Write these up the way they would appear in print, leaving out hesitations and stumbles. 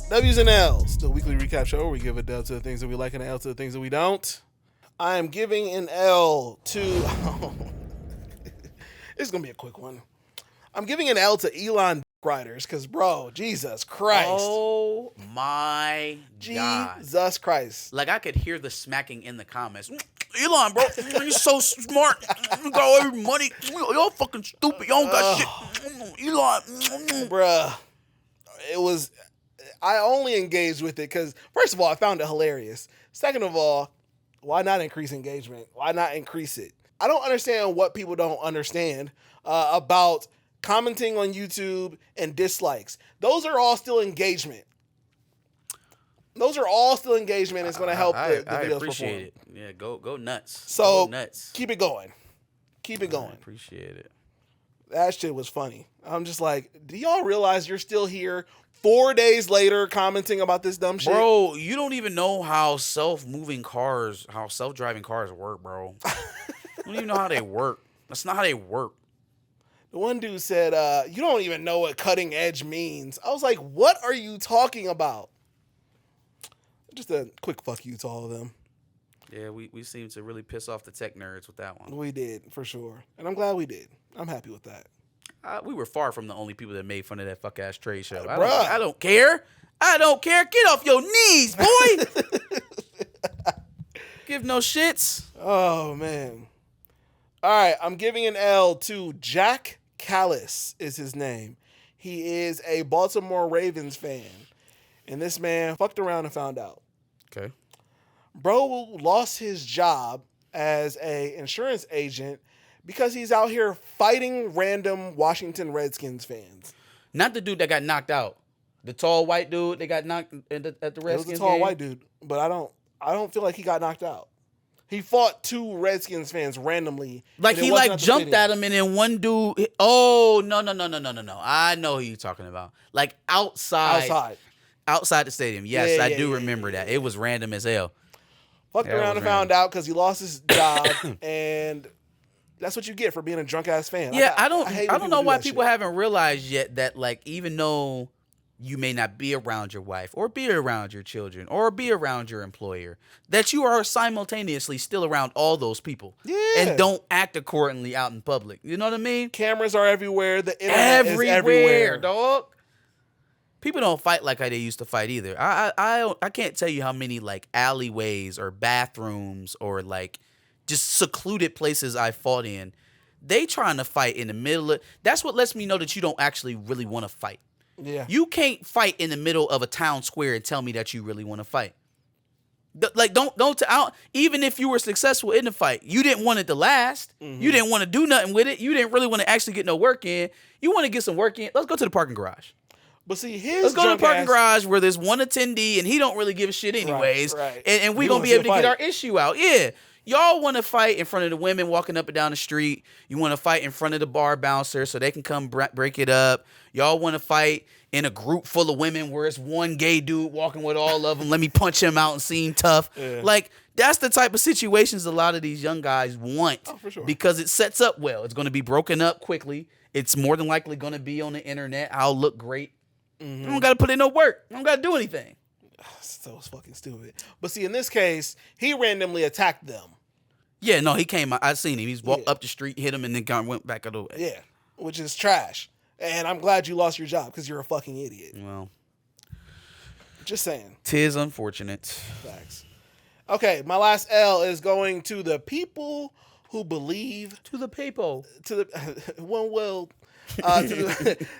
W's and L's, the weekly recap show where we give a W to the things that we like and an L to the things that we don't. I am giving an L to. It's going to be a quick one. I'm giving an L to Elon Riders because, bro, Jesus Christ. Oh my God. Jesus Christ. Like, I could hear the smacking in the comments. Elon, bro, you're so smart. You got all your money. Y'all fucking stupid. Y'all don't got shit. Elon. Bruh. It was. I only engaged with it because, first of all, I found it hilarious. Second of all, why not increase engagement? Why not increase it? I don't understand what people don't understand about commenting on YouTube and dislikes. Those are all still engagement. Those are all still engagement. It's going to help the videos perform. I appreciate it. Yeah, go nuts. So go nuts. Keep it going. Keep it going. I appreciate it. That shit was funny. I'm just like, do y'all realize you're still here 4 days later commenting about this dumb shit? Bro, you don't even know how self-driving cars work, bro. You don't even know how they work. That's not how they work. The one dude said, you don't even know what cutting edge means. I was like, what are you talking about? Just a quick fuck you to all of them. Yeah, we seem to really piss off the tech nerds with that one. We did, for sure. And I'm glad we did. I'm happy with that. We were far from the only people that made fun of that fuck-ass trade show. Bruh. I don't care. I don't care. Get off your knees, boy. Give no shits. Oh, man. All right, I'm giving an L to Jack Callis is his name. He is a Baltimore Ravens fan. And this man fucked around and found out. Okay. Bro lost his job as a insurance agent because he's out here fighting random Washington Redskins fans. Not the dude that got knocked out. The tall white dude that got knocked at the Redskins It was the tall game? white dude, but I don't feel like he got knocked out. He fought two Redskins fans randomly. Like and it he wasn't like at the jumped stadium. at him and then one dude. Oh no. I know who you're talking about. Like outside the stadium. Yes, I do remember that. It was random as hell. Fucked around and found out because he lost his job, and that's what you get for being a drunk ass fan. Yeah, I hate don't when know do why that people shit. haven't realized yet that, like, even though you may not be around your wife or be around your children or be around your employer, that you are simultaneously still around all those people. Yeah. And don't act accordingly out in public. You know what I mean? Cameras are everywhere. The internet is everywhere. Dog. People don't fight like how they used to fight either. I can't tell you how many like alleyways or bathrooms or like just secluded places I fought in. They trying to fight in the middle of. That's what lets me know that you don't actually really want to fight. Yeah. You can't fight in the middle of a town square and tell me that you really want to fight. Even if you were successful in the fight, you didn't want it to last. Mm-hmm. You didn't want to do nothing with it. You didn't really want to actually get no work in. You want to get some work in. Let's go to the parking garage. But see, let's go to the parking garage where there's one attendee and he don't really give a shit anyways. Right. And we gonna be able to get our issue out. Yeah. Y'all want to fight in front of the women walking up and down the street. You want to fight in front of the bar bouncer so they can come break it up. Y'all want to fight in a group full of women where it's one gay dude walking with all of them. Let me punch him out and seem tough. Yeah. Like, that's the type of situations a lot of these young guys want. Oh, for sure. Because it sets up well. It's going to be broken up quickly. It's more than likely going to be on the internet. I'll look great. Mm-hmm. I don't got to put in no work. I don't got to do anything. So it's fucking stupid. But see, in this case, he randomly attacked them. Yeah, no, he came. I seen him. He's walked up the street, hit him, and then went back out of the way. Yeah, which is trash. And I'm glad you lost your job because you're a fucking idiot. Well, just saying. 'Tis unfortunate. Facts. Okay, my last L is going to the people who believe. To the people. To the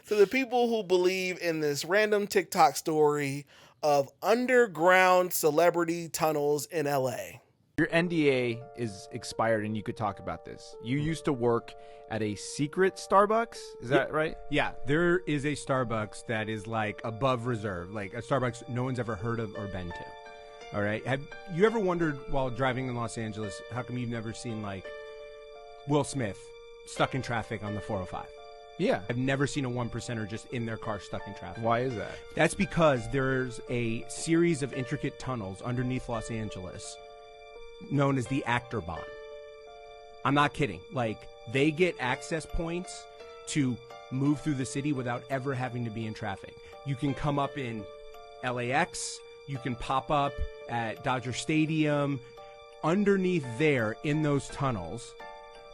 to the people who believe in this random TikTok story of underground celebrity tunnels in LA. Your NDA is expired and you could talk about this. You used to work at a secret Starbucks, is that right? Yeah, there is a Starbucks that is like above reserve, like a Starbucks no one's ever heard of or been to. All right, have you ever wondered while driving in Los Angeles, how come you've never seen like Will Smith stuck in traffic on the 405? Yeah. I've never seen a 1%er just in their car stuck in traffic. Why is that? That's because there's a series of intricate tunnels underneath Los Angeles known as the Actor Bond. I'm not kidding. Like, they get access points to move through the city without ever having to be in traffic. You can come up in LAX. You can pop up at Dodger Stadium. Underneath there, in those tunnels,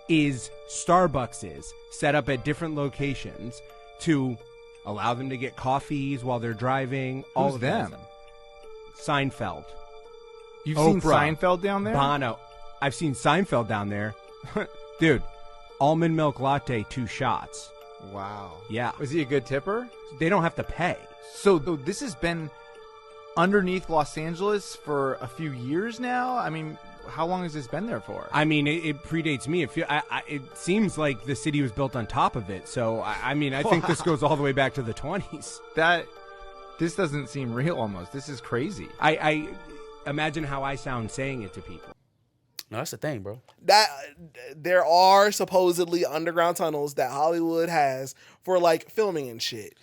is Starbucks set up at different locations to allow them to get coffees while they're driving. All Who's of that them? stuff. Seinfeld. You've seen Oprah. Seinfeld down there? Bono. I've seen Seinfeld down there. Dude, almond milk latte, 2 shots. Wow. Yeah. Was he a good tipper? They don't have to pay. So this has been underneath Los Angeles for a few years now? I mean, how long has this been there for? I mean, it predates me. It seems like the city was built on top of it. So, I mean, I think this goes all the way back to the 20s. This doesn't seem real almost. This is crazy. I imagine how I sound saying it to people. No, that's the thing, bro. That there are supposedly underground tunnels that Hollywood has for like filming and shit.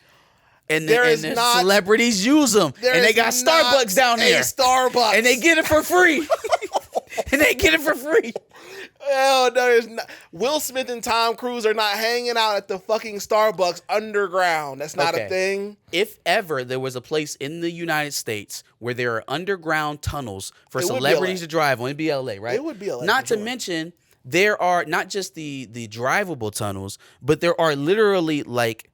And There the is not- celebrities use them, There and they is got not Starbucks down a there, Starbucks, and they get it for free. And they get it for free. Hell, there's not. Will Smith and Tom Cruise are not hanging out at the fucking Starbucks underground. That's not Okay. a thing. If ever there was a place in the United States where there are underground tunnels for It would be celebrities LA. to drive on, it'd be LA, right? It would be LA Not for to sure. mention, there are not just the drivable tunnels, but there are literally like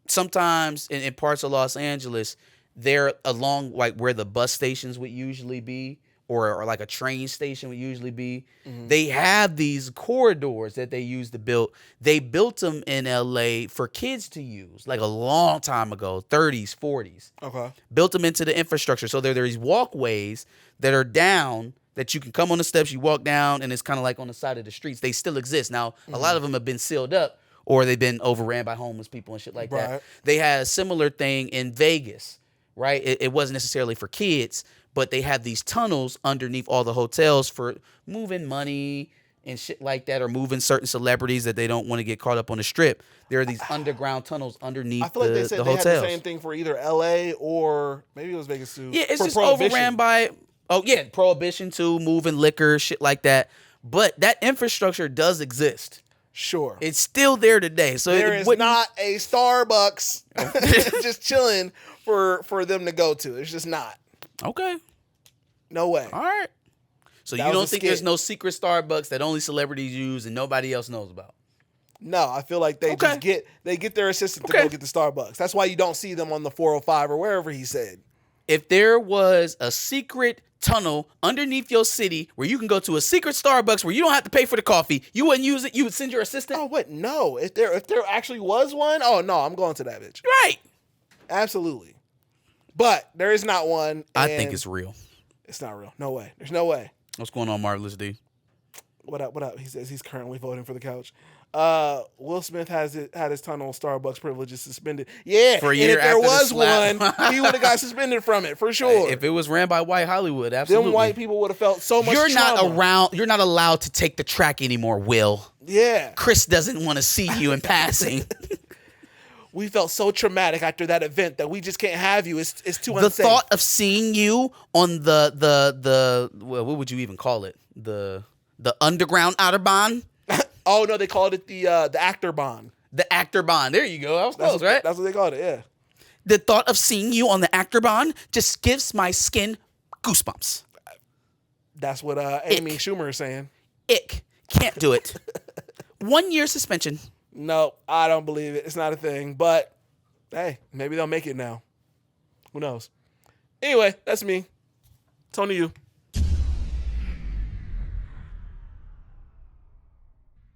sometimes in parts of Los Angeles, they're along like where the bus stations would usually be. Or like a train station would usually be. Mm-hmm. They have these corridors that they use to build. They built them in LA for kids to use, like a long time ago, 30s, 40s. Okay. Built them into the infrastructure. So there are these walkways that are down that you can come on the steps, you walk down, and it's kind of like on the side of the streets. They still exist. Now, a lot of them have been sealed up or they've been overran by homeless people and shit like Right. that. They had a similar thing in Vegas, right? It wasn't necessarily for kids, but they have these tunnels underneath all the hotels for moving money and shit like that, or moving certain celebrities that they don't want to get caught up on the strip. There are these underground tunnels underneath I feel like they the said they hotels. had the same thing for either LA or maybe it was Vegas too. Yeah, it's for just Prohibition. overran by prohibition too, moving liquor, shit like that. But that infrastructure does exist. Sure. It's still there today. So There it is wouldn't- not a Starbucks just chilling for them to go to. It's just not. Okay. No way. All right. So That you was don't a think skit. there's no secret Starbucks that only celebrities use and nobody else knows about? No, I feel like they Okay. just get their assistant to Okay. go get the Starbucks. That's why you don't see them on the 405 or wherever he said. If there was a secret tunnel underneath your city where you can go to a secret Starbucks where you don't have to pay for the coffee, you wouldn't use it? You would send your assistant? Oh, what? No. If there actually was one, oh no, I'm going to that bitch. Right. Absolutely. But there is not one. I think and it's real. it's not real. No way. There's no way. What's going on, Marvelous D? What up? What up? He says he's currently voting for the couch. Will Smith had his tunnel Starbucks privileges suspended. Yeah, For a and year if there after the was slap. one, he would have got suspended from it for sure. If it was ran by white Hollywood, absolutely. Them white people would have felt so much You're not trauma. around. You're not allowed to take the track anymore, Will. Yeah, Chris doesn't want to see you in passing. we felt so traumatic after that event that we just can't have you. It's too The unsafe. thought of seeing you on the well, what would you even call it? The underground Autobahn, Oh no, they called it the actor bond. the actor bond. There you go. I was That's close, what, right? That's what they called it. Yeah. The thought of seeing you on the actor bond just gives my skin goosebumps. That's what Amy Schumer is saying. Ick. Can't do it. 1 year suspension. No, I don't believe it. It's not a thing. But hey, maybe they'll make it now. Who knows? Anyway, that's me. It's on to you.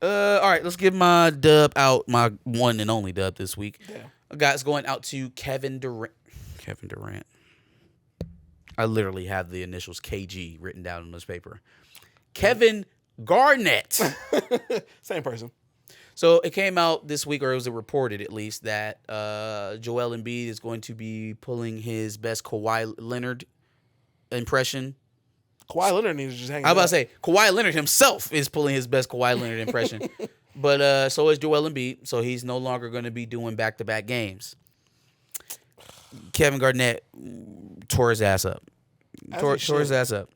All right, let's give my dub out, my one and only dub this week. Damn. Guys, going out to Kevin Durant. Kevin Durant. I literally have the initials KG written down on this paper. Kevin Garnett. Same person. So it came out this week, or it was reported at least, that Joel Embiid is going to be pulling his best Kawhi Leonard impression. Kawhi Leonard needs to just hang I was about to out. say, Kawhi Leonard himself is pulling his best Kawhi Leonard impression. But so is Joel Embiid, so he's no longer going to be doing back-to-back games. Kevin Garnett tore his ass up. As Tore he should. his ass up.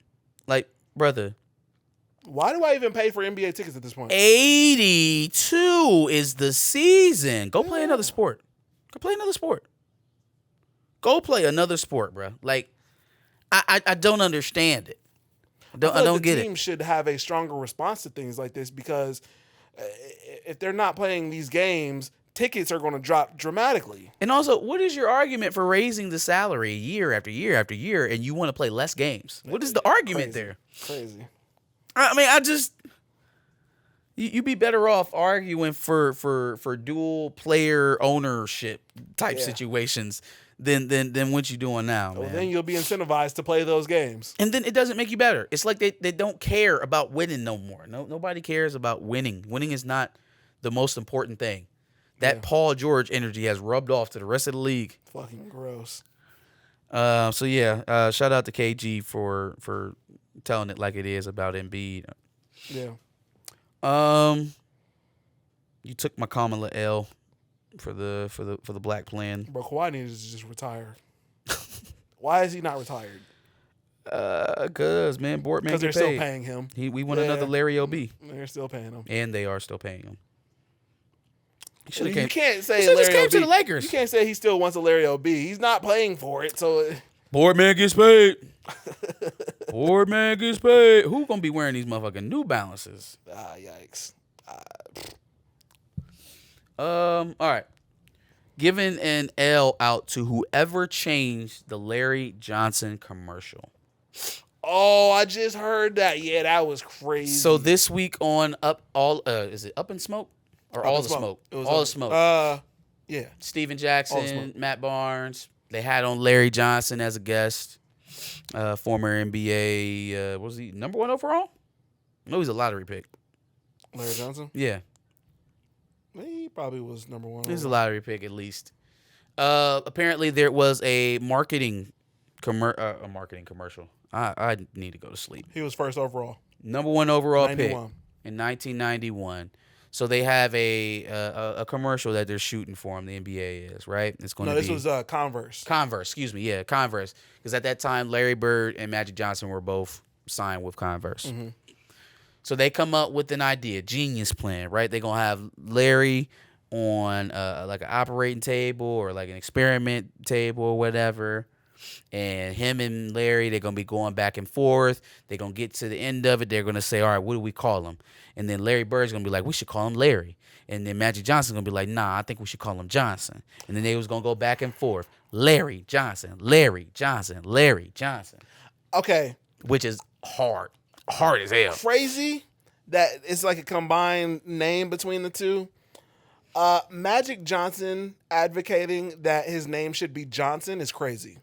Like, brother, Why do I even pay for NBA tickets at this point? 82 is the season. Go play another sport. Go play another sport. Go play another sport, bro. Like, I don't understand it. I feel like don't the get team it. should have a stronger response to things like this because if they're not playing these games, tickets are going to drop dramatically. And also, what is your argument for raising the salary year after year after year, and you want to play less games? What is the argument Crazy. there? Crazy. I mean, you'd be better off arguing for dual player ownership type Yeah. situations than what you're doing now, Well, man. then you'll be incentivized to play those games. And then it doesn't make you better. It's like they don't care about winning no more. Nobody cares about winning. Winning is not the most important thing. That Paul George energy has rubbed off to the rest of the league. Fucking gross. So yeah, shout out to KG for telling it like it is about Embiid. Yeah. You took my Kamala L for the black plan. Bro, Kawhi needs to just retire. Why is he not retired? Cause man, Boardman Because they're get still paid. paying him. We want Yeah. another Larry O'B, They're still paying him. and they are still paying him. He You can't say He should've just Larry came to OB. the Lakers. You can't say he still wants a Larry OB. He's not playing for it, so Boardman gets paid. Boardman gets paid. Who gonna be wearing these motherfucking New Balances? yikes. All right. Giving an L out to whoever changed the Larry Johnson commercial. Oh, I just heard that. Yeah, that was crazy. So this week on is it Up in Smoke or Up All in the Smoke. Smoke? It was All the Up- Smoke. Yeah. Steven All the Jackson, Smoke. Matt Barnes. They had on Larry Johnson as a guest. Former NBA. Was he number 1 overall? No, he's a lottery pick. Larry Johnson? Yeah, He probably was number 1. he's a lottery pick at least. Apparently there was a marketing commercial. I need to go to sleep. He was first overall. Number 1 overall 91. pick in 1991. So they have a commercial that they're shooting for him. The NBA is right. It's going No, to this be was Converse. Converse. Excuse me. Yeah, Converse. Because at that time, Larry Bird and Magic Johnson were both signed with Converse. Mm-hmm. So they come up with an idea, genius plan, right? They're gonna have Larry on like an operating table or like an experiment table or whatever. And him and Larry, they're going to be going back and forth. They're going to get to the end of it. They're going to say, all right, what do we call him? And then Larry Bird's going to be like, we should call him Larry. And then Magic Johnson's going to be like, nah, I think we should call him Johnson. And then they was going to go back and forth. Larry Johnson, Larry Johnson, Larry Johnson. Okay. Which is hard. Hard as hell. Crazy that it's like a combined name between the two. Magic Johnson advocating that his name should be Johnson is crazy.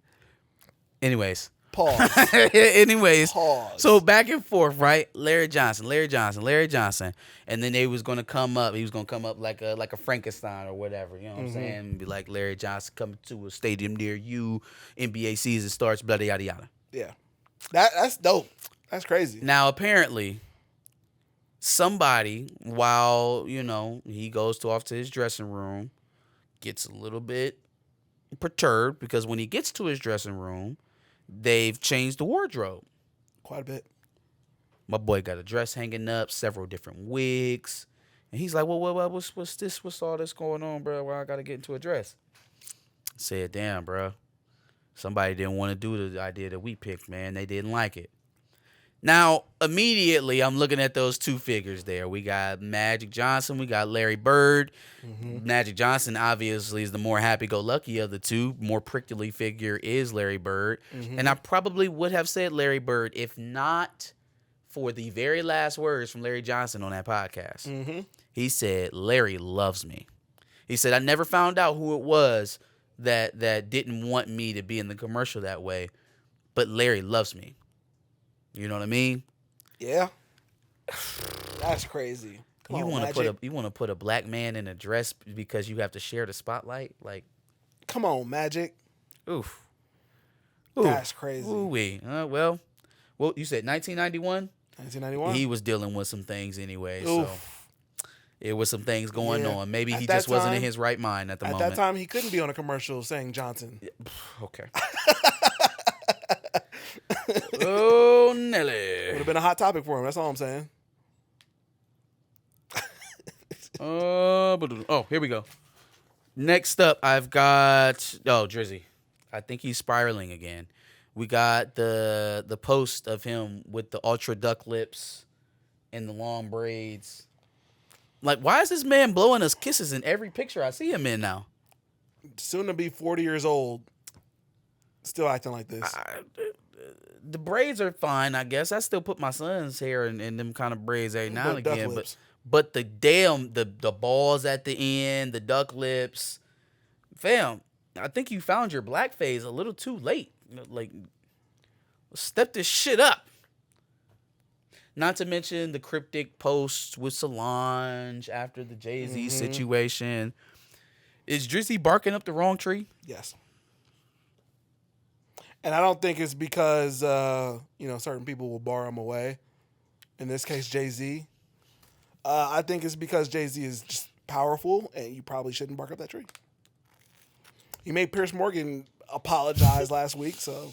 Anyways. Pause. Anyways, Pause. so back and forth, right? Larry Johnson, Larry Johnson, Larry Johnson, and then they was gonna come up. He was gonna come up like a Frankenstein or whatever. You know what I'm saying? And be like Larry Johnson coming to a stadium near you. NBA season starts. Blah yada yada. Yeah. That's dope. That's crazy. Now apparently, somebody while he goes off to his dressing room, gets a little bit perturbed because when he gets to his dressing room, they've changed the wardrobe. Quite a bit. My boy got a dress hanging up, several different wigs. And he's like, well, what's this? What's all this going on, bro? Why I got to get into a dress? I said, damn, bro. Somebody didn't want to do the idea that we picked, man. They didn't like it. Now, immediately, I'm looking at those two figures there. We got Magic Johnson. We got Larry Bird. Mm-hmm. Magic Johnson, obviously, is the more happy-go-lucky of the two. More prickly figure is Larry Bird. Mm-hmm. And I probably would have said Larry Bird if not for the very last words from Larry Johnson on that podcast. Mm-hmm. He said, Larry loves me. He said, I never found out who it was that didn't want me to be in the commercial that way, but Larry loves me. You know what I mean? Yeah. That's crazy. Come You on, want Magic. to put a black man in a dress because you have to share the spotlight? Like, Come on, Magic. oof. That's crazy. Ooh-wee. Well, you said 1991? 1991. He was dealing with some things anyway, so Oof. it was some things going Yeah. on. Maybe At he that just wasn't in time- his right mind at the At moment. that time, he couldn't be on a commercial saying Johnson. Okay. Oh, Would Nelly. have been a hot topic for him. That's all I'm saying. Oh, here we go. Next up, I've got Drizzy. I think he's spiraling again. We got the post of him with the ultra duck lips and the long braids. Like, why is this man blowing us kisses in every picture I see him in now? Soon to be 40 years old, still acting like this. The braids are fine, I guess. I still put my son's hair in them kind of braids every now and But duck again. lips. But the the balls at the end, the duck lips, fam. I think you found your black phase a little too late. Like, step this shit up. Not to mention the cryptic posts with Solange after the Jay-Z situation. Is Drizzy barking up the wrong tree? Yes. And I don't think it's because, certain people will bar him away. In this case, Jay-Z. I think it's because Jay-Z is just powerful, and you probably shouldn't bark up that tree. He made Piers Morgan apologize last week, so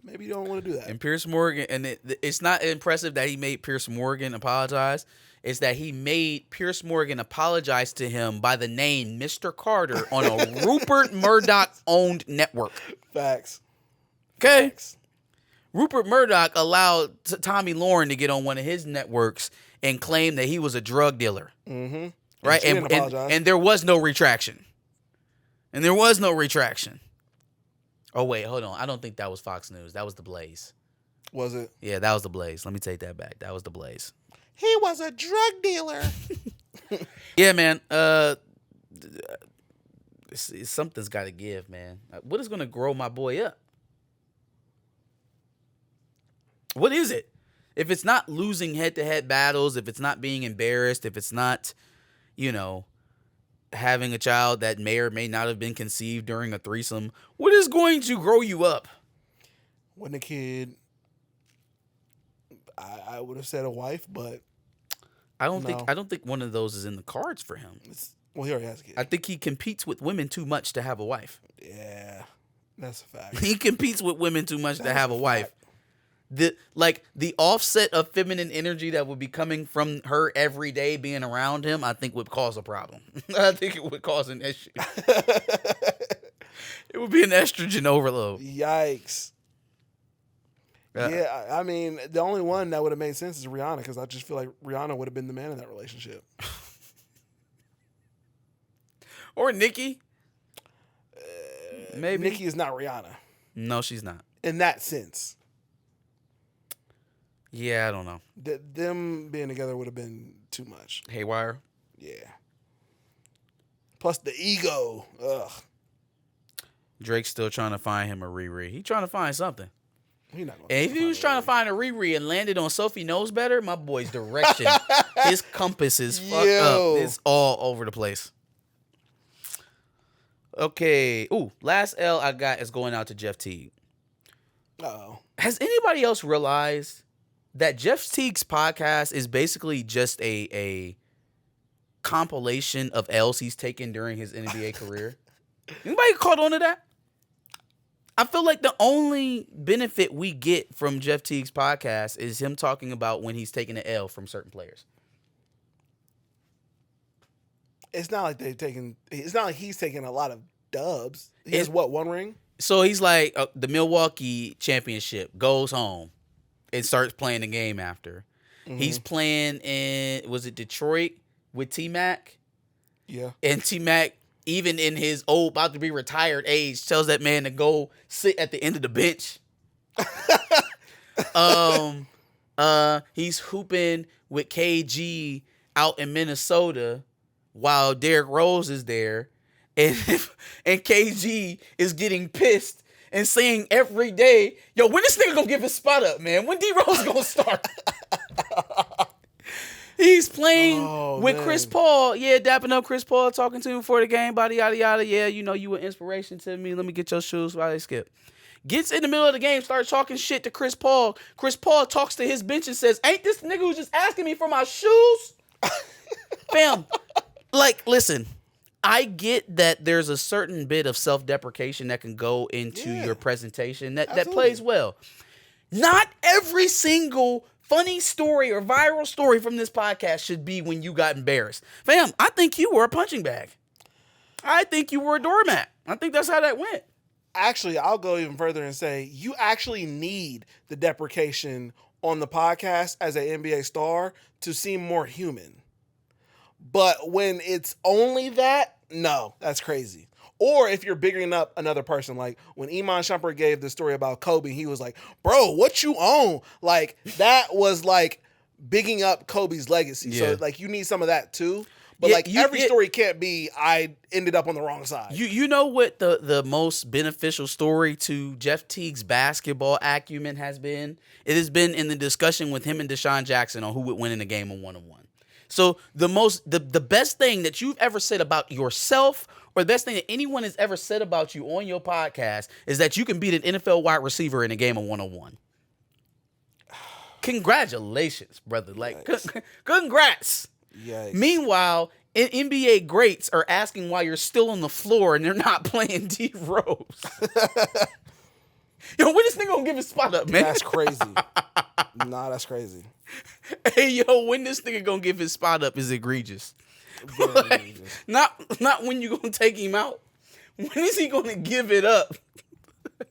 maybe you don't want to do that. And Piers Morgan, and it's not impressive that he made Piers Morgan apologize. It's that he made Piers Morgan apologize to him by the name Mr. Carter on a Rupert Murdoch-owned network. Facts. Okay? Facts. Rupert Murdoch allowed Tommy Lauren to get on one of his networks and claim that he was a drug dealer. Mm-hmm. Right? She didn't apologize. And there was no retraction. Oh, wait, hold on. I don't think that was Fox News. That was The Blaze. Was it? Yeah, that was The Blaze. Let me take that back. That was The Blaze. He was a drug dealer. Yeah, man. Something's got to give, man. What is going to grow my boy up? What is it? If it's not losing head-to-head battles, if it's not being embarrassed, if it's not, having a child that may or may not have been conceived during a threesome, what is going to grow you up? When a kid, I would have said a wife, but I don't think one of those is in the cards for him. he already has a kid. I think he competes with women too much to have a wife. Yeah, that's a fact. He competes with women too much to have a wife. The offset of feminine energy that would be coming from her every day being around him, I think would cause a problem. I think it would cause an issue. It would be an estrogen overload. Yikes. Yeah, I mean, the only one that would have made sense is Rihanna, because I just feel like Rihanna would have been the man in that relationship. Or Nicki. Maybe. Nicki is not Rihanna No, she's not. in that sense. Yeah, I don't know. Them being together would have been too much. Haywire. Yeah. Plus the ego. Ugh. Drake's still trying to find him a Riri. He trying to find something. He not gonna And if he was trying to find a Riri and landed on Sophie Knows Better, my boy's direction, his compass is fucked Yo. up. It's all over the place. Okay. Ooh, last L I got is going out to Jeff Teague. Uh-oh. Has anybody else realized that Jeff Teague's podcast is basically just a compilation of L's he's taken during his NBA career? Anybody caught on to that? I feel like the only benefit we get from Jeff Teague's podcast is him talking about when he's taking an L from certain players. It's not like he's taking a lot of dubs. He has one ring? So he's like, the Milwaukee championship, goes home and starts playing the game after. Mm-hmm. He's playing in, was it Detroit with T-Mac? Yeah. And T-Mac, even in his old, about to be retired age, tells that man to go sit at the end of the bench. He's hooping with KG out in Minnesota while Derrick Rose is there. And KG is getting pissed and saying every day, yo, when this nigga gonna give his spot up, man? When D-Rose gonna start? He's playing with Chris Paul. Yeah, dapping up Chris Paul, talking to him before the game, yada, yada, yada. Yeah, you an inspiration to me. Let me get your shoes while they skip. Gets in the middle of the game, starts talking shit to Chris Paul. Chris Paul talks to his bench and says, ain't this nigga who just asking me for my shoes? Fam, listen, I get that there's a certain bit of self-deprecation that can go into your presentation that plays well. Not every single funny story or viral story from this podcast should be when you got embarrassed. Fam, I think you were a punching bag. I think you were a doormat. I think that's how that went. Actually, I'll go even further and say you actually need the deprecation on the podcast as an NBA star to seem more human. But when it's only that, no, that's crazy. Or if you're bigging up another person, like when Iman Shumpert gave the story about Kobe, he was like, bro, what you own? Like, that was like bigging up Kobe's legacy. Yeah. So, like, you need some of that too. But, Yeah, like, every story can't be, I ended up on the wrong side. You know what the most beneficial story to Jeff Teague's basketball acumen has been? It has been in the discussion with him and Deshaun Jackson on who would win in a game of 1-on-1. So the best thing that you've ever said about yourself, or the best thing that anyone has ever said about you on your podcast, is that you can beat an NFL wide receiver in a game of 1-on-1. Congratulations, brother. Like, congrats. Yikes. Meanwhile, NBA greats are asking why you're still on the floor and they're not playing D Rose. Yo, when this nigga gonna give his spot up, man? That's crazy. Nah, that's crazy. Hey, yo, when this nigga gonna give his spot up is egregious. Very Like, egregious. not when you gonna take him out. When is he gonna give it up?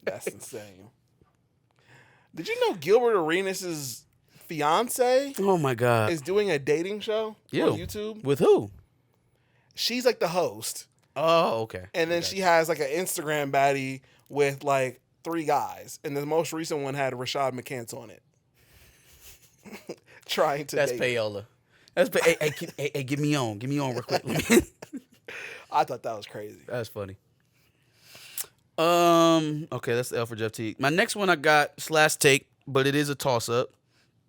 That's insane. Did you know Gilbert Arenas' fiance Oh my God. is doing a dating show Yo. on YouTube? With who? She's like the host. Oh, okay. And then she has like an Instagram baddie with like 3 guys. And the most recent one had Rashad McCants on it. Trying to That's date. payola. Hey, get me on. Get me on real quick. I thought that was crazy. That's funny. Okay, that's the L for Jeff Teague. My next one I got slash take, but it is a toss up.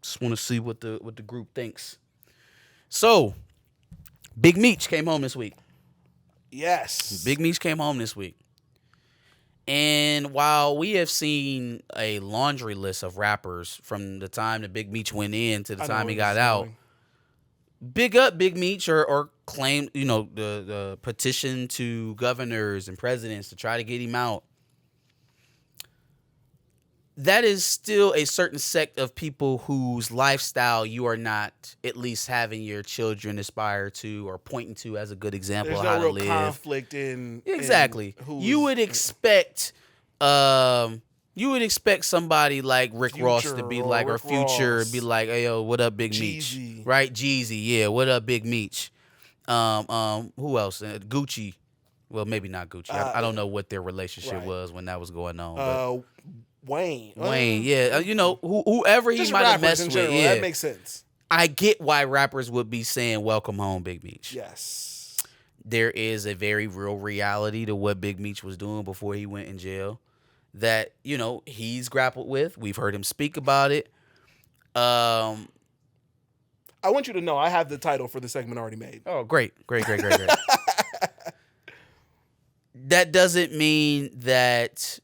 Just want to see what the group thinks. So, Big Meech came home this week. Yes. Big Meech came home this week. And while we have seen a laundry list of rappers from the time that Big Meech went in to the I know time he where got this is out, going. big up Big Meech or claim, the petition to governors and presidents to try to get him out. That is still a certain sect of people whose lifestyle you are not at least having your children aspire to or pointing to as a good example There's of how no to real live. conflict in Exactly. who's- You would expect somebody like Rick Ross to be Future or like, or Rick Future Ross. be like, hey yo, what up, Big Meech? Jeezy. Right, Jeezy, yeah, what up, Big Meech? Who else? Gucci. Well, maybe not Gucci. I don't know what their relationship right. was when that was going on. But Wayne. Wayne, yeah, whoever he Just might have rappers messed in with, general. yeah. That makes sense. I get why rappers would be saying "Welcome home, Big Meech." Yes. There is a very real reality to what Big Meech was doing before he went in jail that, he's grappled with. We've heard him speak about it. I want you to know I have the title for the segment already made. Oh, great. That doesn't mean that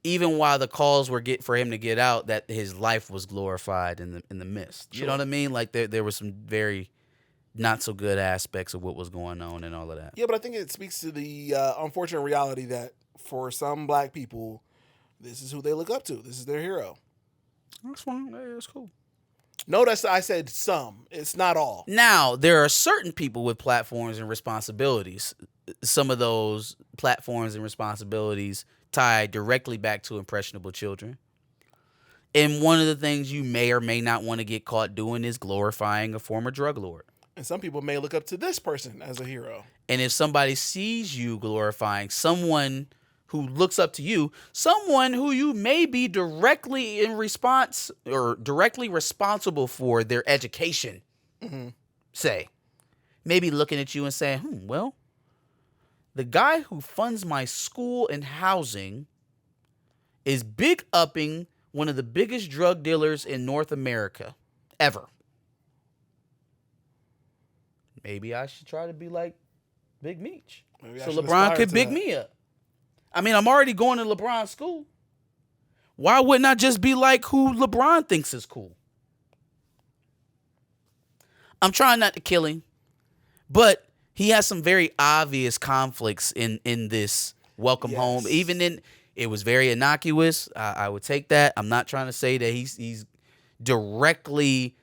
even while the calls were for him to get out, that his life was glorified in the midst. You know what I mean? Like there were some very not so good aspects of what was going on and all of that. Yeah, but I think it speaks to the unfortunate reality that for some black people, this is who they look up to. This is their hero. That's fine. Yeah, that's cool. Notice I said some. It's not all. Now, there are certain people with platforms and responsibilities. Some of those platforms and responsibilities tie directly back to impressionable children. And one of the things you may or may not want to get caught doing is glorifying a former drug lord. And some people may look up to this person as a hero. And if somebody sees you glorifying someone who looks up to you, someone who you may be directly in response or directly responsible for their education, say, maybe looking at you and saying, well, the guy who funds my school and housing is big upping one of the biggest drug dealers in North America ever. Maybe I should try to be like Big Meech. Maybe I So should LeBron aspire could to big that. me up. I mean, I'm already going to LeBron's school. Why wouldn't I just be like who LeBron thinks is cool? I'm trying not to kill him, but he has some very obvious conflicts in this welcome home. Yes. Even in, it was very innocuous. I would take that. I'm not trying to say that he's directly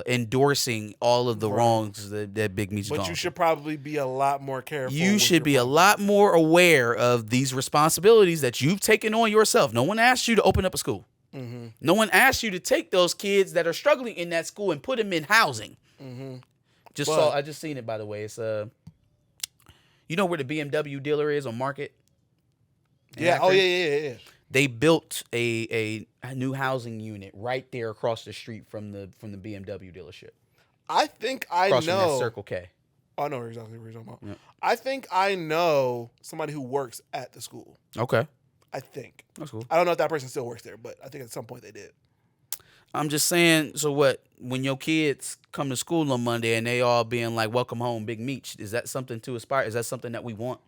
endorsing all of the Right. wrongs that Big Meech is But going you through. should probably be a lot more careful. You with should your be a phone. lot more aware of these responsibilities that you've taken on yourself. No one asked you to open up a school. Mm-hmm. No one asked you to take those kids that are struggling in that school and put them in housing. Mm-hmm. I just seen it, by the way. It's you know where the BMW dealer is on Market? In Yeah. Oh Akron? yeah. They built a new housing unit right there across the street from the BMW dealership. I think I Across from that know. Circle K. I know exactly what you're talking about. Yep. I think I know somebody who works at the school. Okay. I think. That's cool. I don't know if that person still works there, but I think at some point they did. I'm just saying, so what, when your kids come to school on Monday and they all being like, welcome home, Big Meech, is that something to aspire? Is that something that we want?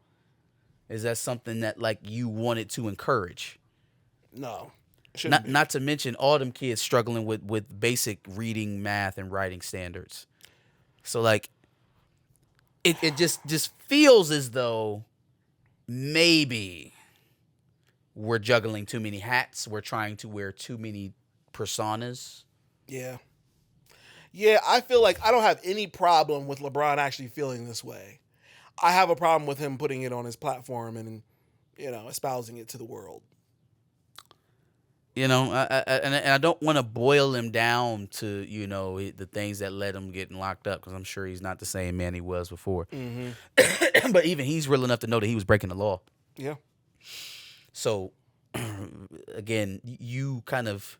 Is that something that like you wanted to encourage? No. Shouldn't be. Not to mention all them kids struggling with basic reading, math, and writing standards. So like, it just feels as though maybe we're juggling too many hats. We're trying to wear too many personas. Yeah. Yeah, I feel like I don't have any problem with LeBron actually feeling this way. I have a problem with him putting it on his platform and, espousing it to the world. You know, and I don't want to boil him down to, the things that led him getting locked up, because I'm sure he's not the same man he was before. Mm-hmm. But even he's real enough to know that he was breaking the law. Yeah. So, again, you kind of,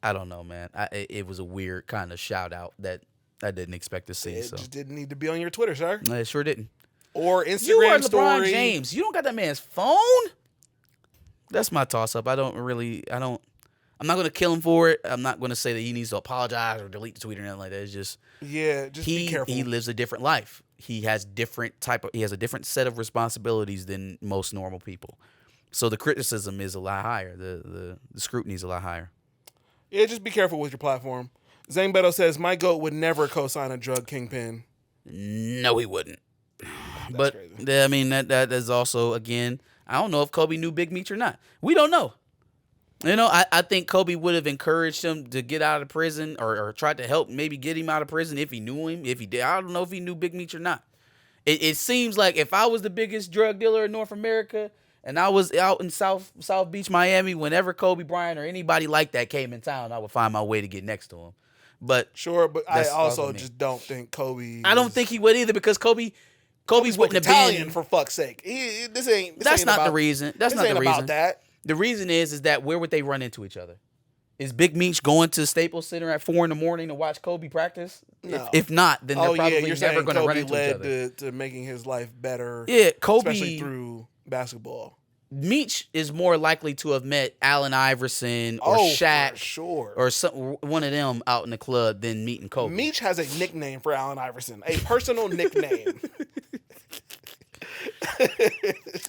I don't know, man. It was a weird kind of shout out that I didn't expect to see. It So just didn't need to be on your Twitter, sir. No, it sure didn't. Or Instagram You are LeBron story. James. You don't got that man's phone? That's my toss up. I'm not going to kill him for it. I'm not going to say that he needs to apologize or delete the tweet or anything like that. It's just Yeah, just be careful. he lives a different life. He has a different set of responsibilities than most normal people. So the criticism is a lot higher. The scrutiny is a lot higher. Yeah, just be careful with your platform. Zane Beto says, my GOAT would never co-sign a drug kingpin. No, he wouldn't. That's crazy. I mean, that is also, again, I don't know if Kobe knew Big Meech or not. We don't know. I think Kobe would have encouraged him to get out of prison or tried to help maybe get him out of prison if he knew him. If he did, I don't know if he knew Big Meech or not. It seems like if I was the biggest drug dealer in North America and I was out in South Beach, Miami, whenever Kobe Bryant or anybody like that came in town, I would find my way to get next to him. But Sure, but I That's also also me. just don't think Kobe. I don't think he would either, because Kobe Kobe's wouldn't have Italian been. for fuck's sake. This ain't Not about, the reason. That's this not ain't the about reason. that. The reason is that where would they run into each other? Is Big Meech going to Staples Center at 4 a.m. to watch Kobe practice? No. If not, then they're probably you're never saying going to run Kobe into each led other. to making his life better. Yeah, especially Kobe. through basketball. Meech is more likely to have met Allen Iverson or For Shaq sure. or one of them out in the club than meeting Kobe. Meech has a nickname for Allen Iverson, a personal nickname.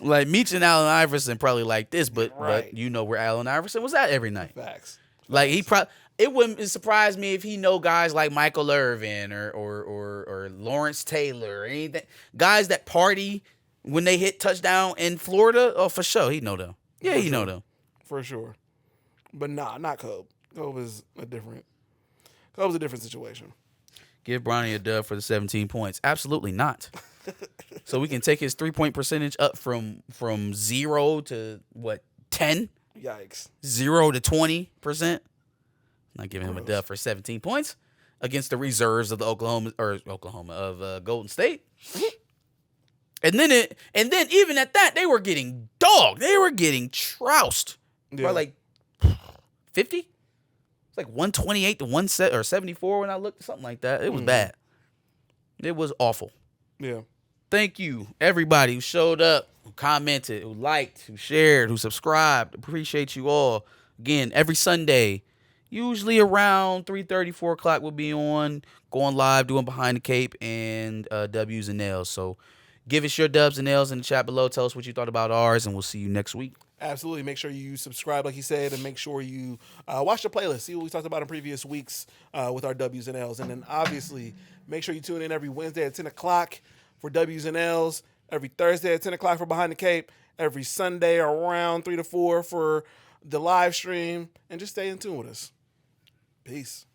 Like Meech and Allen Iverson probably like this, but Right. you know where Allen Iverson was at every night. Facts. Like it wouldn't surprise me if he know guys like Michael Irvin or Lawrence Taylor or anything. Guys that party when they hit touchdown in Florida. Oh, for sure, he know them. Yeah, he know them. For sure. But nah, not Kobe. Kobe's a different situation. Give Bronny a dub for the 17 points. Absolutely not. So we can take his 3-point percentage up from 0 to what, 10? Yikes. 0 to 20%. Not giving him a Gross. dub for 17 points against the reserves of the Golden State. And then even at that, they were getting dogged. They were getting trounced Yeah. by like 50. It's like 128 to 74 when I looked, something like that. It was bad. It was awful. Yeah. Thank you, everybody who showed up, who commented, who liked, who shared, who subscribed. Appreciate you all. Again, every Sunday, usually around 3:30, 4 o'clock, we'll be on, going live, doing Behind the Cape and W's and L's. So give us your dubs and L's in the chat below. Tell us what you thought about ours, and we'll see you next week. Absolutely. Make sure you subscribe, like he said, and make sure you watch the playlist. See what we talked about in previous weeks with our W's and L's. And then obviously, make sure you tune in every Wednesday at 10 o'clock for W's and L's, every Thursday at 10 o'clock for Behind the Cape, every Sunday around 3 to 4 for the live stream, and just stay in tune with us. Peace.